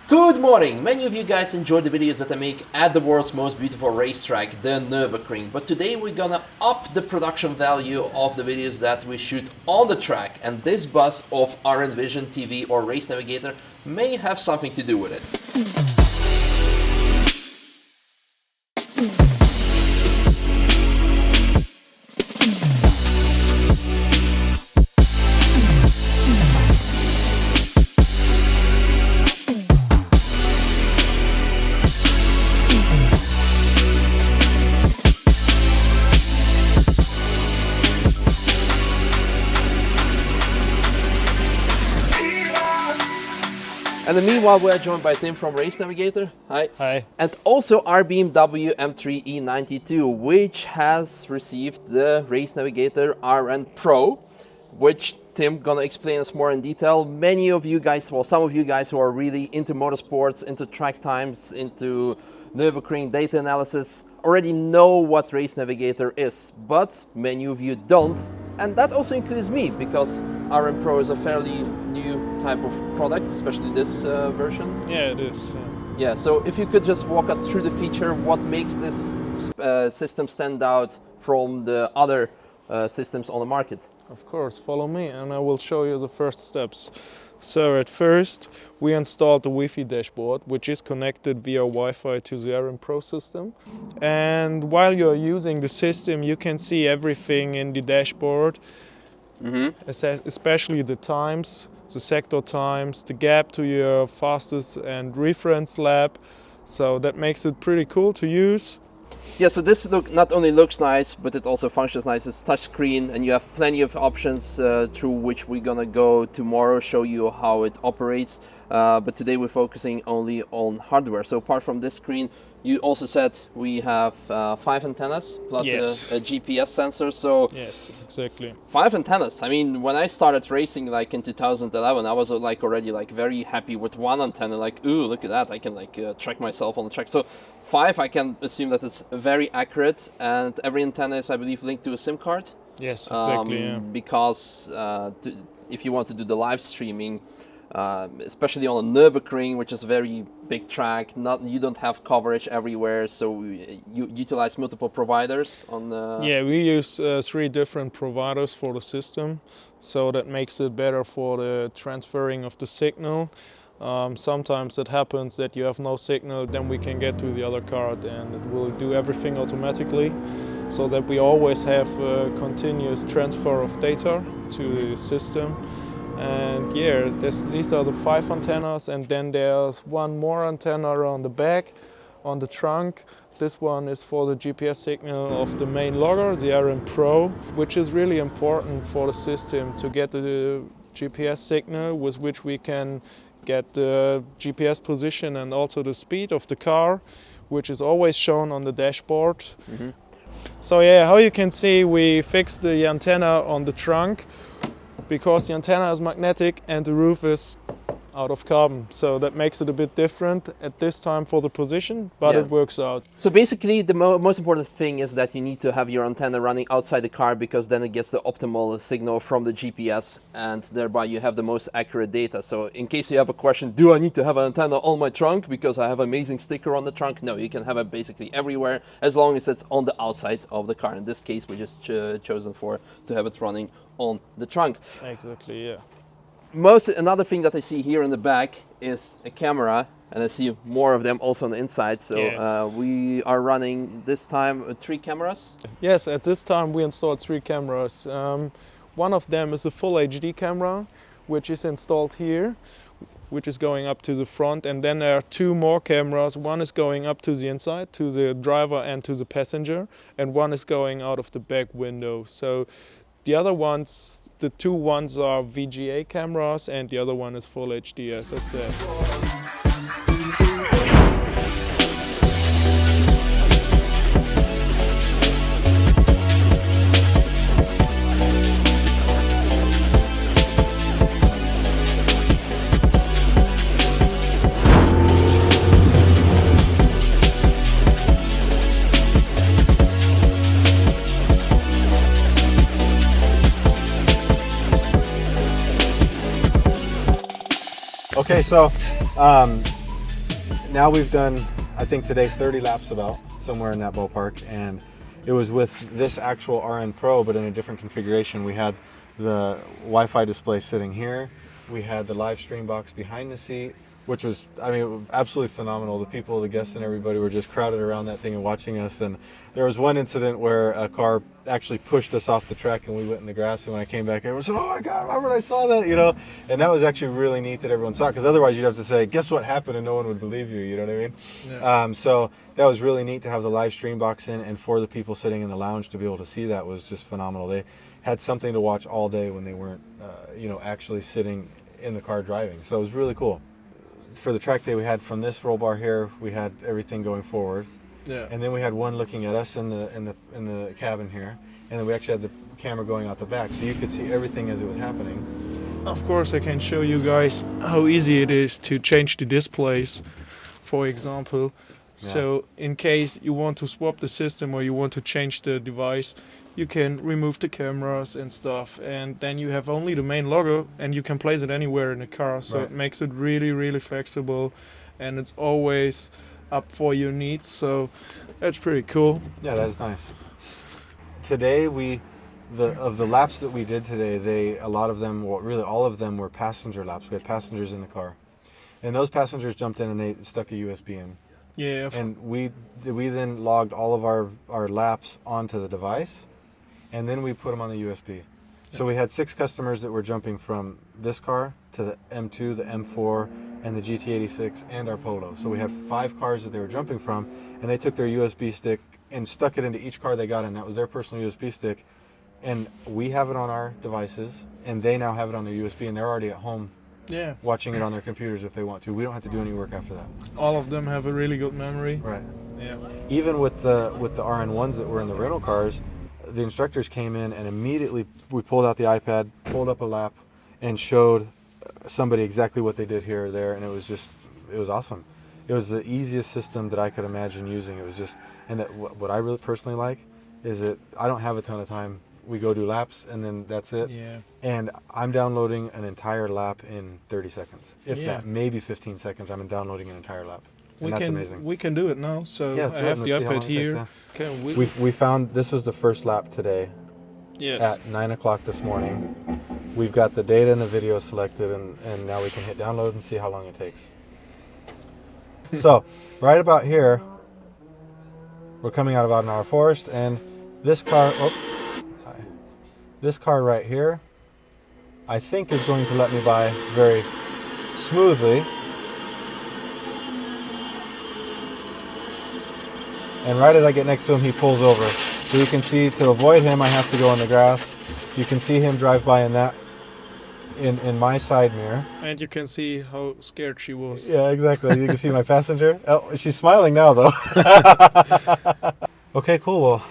Good morning! Many of you guys enjoy the videos that I make at the world's most beautiful racetrack, the Nürburgring. But today we're gonna up the production value of the videos that we shoot on the track. And this bus of our Envision TV or Race Navigator may have something to do with it. And meanwhile, we are joined by Tim from Race Navigator. Hi. Hi. And also our BMW M3 E92, which has received the Race Navigator RN Pro, which Tim gonna explain us more in detail. Many of you guys, well, some of you guys who are really into motorsports, into track times, into Nürburgring data analysis, already know what Race Navigator is, but many of you don't. And that also includes me, because RN Pro is a fairly new type of product, especially this version. Yeah, it is. Yeah, so if you could just walk us through the feature, what makes this system stand out from the other systems on the market? Of course, follow me and I will show you the first steps. So at first we installed the Wi-Fi dashboard, which is connected via Wi-Fi to the RN Pro system. And while you're using the system, you can see everything in the dashboard, especially the times, the sector times, the gap to your fastest and reference lap. So that makes it pretty cool to use. Yeah, so this not only looks nice, but it also functions nice. It's touchscreen, and you have plenty of options through which we're gonna go tomorrow, show you how it operates. But today we're focusing only on hardware. So apart from this screen, you also said we have 5 antennas plus a GPS sensor. So yes, exactly. 5 antennas. I mean, when I started racing like in 2011, I was like already like very happy with 1 antenna. Like, ooh, look at that! I can like track myself on the track. So 5, I can assume that it's very accurate, and every antenna is, I believe, linked to a SIM card. Yes, exactly. Because if you want to do the live streaming, especially on a Nürburgring, which is a very big track, you don't have coverage everywhere, so you utilize multiple providers on the... Yeah, we use 3 different providers for the system, so that makes it better for the transferring of the signal. Sometimes it happens that you have no signal, then we can get to the other card and it will do everything automatically, so that we always have a continuous transfer of data to the system. And yeah, these are the 5 antennas, and then there's 1 more antenna on the back, on the trunk. This one is for the GPS signal of the main logger, the RN Pro, which is really important for the system to get the GPS signal with which we can get the GPS position and also the speed of the car, which is always shown on the dashboard. So yeah, how you can see, we fixed the antenna on the trunk, because the antenna is magnetic and the roof is out of carbon. So that makes it a bit different at this time for the position, but it works out. So basically the most important thing is that you need to have your antenna running outside the car, because then it gets the optimal signal from the GPS, and thereby you have the most accurate data. So in case you have a question, do I need to have an antenna on my trunk because I have an amazing sticker on the trunk? No, you can have it basically everywhere as long as it's on the outside of the car. In this case, we just chosen to have it running on the trunk. Exactly, yeah. Another thing that I see here in the back is a camera, and I see more of them also on the inside. So we are running this time 3 cameras. Yes, at this time we installed 3 cameras. One of them is a full HD camera, which is installed here, which is going up to the front, and then there are 2 more cameras. One is going up to the inside, to the driver and to the passenger, and one is going out of the back window. So the other ones, the 2 ones are VGA cameras, and the other one is full HD, as I said. Okay, so now we've done, I think today, 30 laps about, somewhere in that ballpark, and it was with this actual RN Pro, but in a different configuration. We had the Wi-Fi display sitting here. We had the live stream box behind the seat, which was, I mean, absolutely phenomenal. The people, the guests and everybody were just crowded around that thing and watching us. And there was one incident where a car actually pushed us off the track and we went in the grass. And when I came back, everyone said, "Oh my God, Robert, I saw that," you know? And that was actually really neat that everyone saw it, because otherwise you'd have to say, "Guess what happened?" and no one would believe you, you know what I mean? Yeah. So that was really neat to have the live stream box in, and for the people sitting in the lounge to be able to see that was just phenomenal. They had something to watch all day when they weren't, you know, actually sitting in the car driving. So it was really cool. For the track day, we had from this roll bar here, we had everything going forward. Yeah. And then we had one looking at us in the cabin here, and then we actually had the camera going out the back, so you could see everything as it was happening. Of course, I can show you guys how easy it is to change the displays, for example. Yeah. So in case you want to swap the system or you want to change the device, you can remove the cameras and stuff, and then you have only the main logo and you can place it anywhere in the car. So Right. it makes it really, really flexible, and it's always up for your needs. So that's pretty cool. Yeah, that's nice. Today of the laps that we did today, a lot of them, well, really all of them were passenger laps. We had passengers in the car, and those passengers jumped in and they stuck a USB in. Yeah. And we then logged all of our laps onto the device, and then we put them on the USB. So we had 6 customers that were jumping from this car to the M2, the M4, and the GT86, and our Polo. So we had 5 cars that they were jumping from, and they took their USB stick and stuck it into each car they got in. That was their personal USB stick. And we have it on our devices, and they now have it on their USB, and they're already at home Yeah. watching it on their computers if they want to. We don't have to do any work after that. All of them have a really good memory. Right. Yeah. Even with the RN1s that were in the rental cars, the instructors came in and immediately we pulled out the iPad, pulled up a lap, and showed somebody exactly what they did here or there, and it was awesome. It was the easiest system that I could imagine using. It was just, and that what I really personally like is that I don't have a ton of time. We go do laps and then that's it. Yeah. And I'm downloading an entire lap in 30 seconds. If Yeah. that, maybe 15 seconds, I'm downloading an entire lap. And that's amazing. We can do it now. So Yeah, I have the let's see how long iPad it takes, here. yeah. Okay, We found this was the first lap today yes. at 9 o'clock this morning. We've got the data and the video selected, and now we can hit download and see how long it takes. So right about here, we're coming out of an hour forest, and this car, this car right here, I think is going to let me by very smoothly. And right as I get next to him, he pulls over. So you can see, to avoid him, I have to go on the grass. You can see him drive by in my side mirror. And you can see how scared she was. Yeah, exactly. You can see my passenger. Oh, she's smiling now, though. Okay, cool. Well,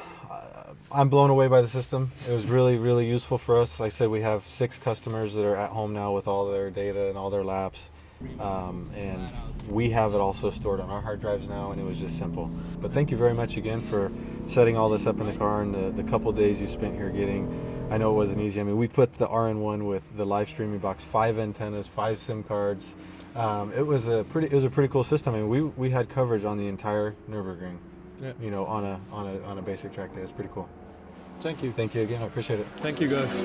I'm blown away by the system. It was really, really useful for us. Like I said, we have 6 customers that are at home now with all their data and all their laps. And we have it also stored on our hard drives now, and it was just simple. But thank you very much again for setting all this up in the car, and the couple days you spent here getting. I know it wasn't easy. I mean, we put the RN1 with the live streaming box, 5 antennas, 5 SIM cards. It was a pretty cool system. I mean, we had coverage on the entire Nürburgring. Yeah. You know, on a basic track day. It's pretty cool. Thank you. Thank you again. I appreciate it. Thank you, guys.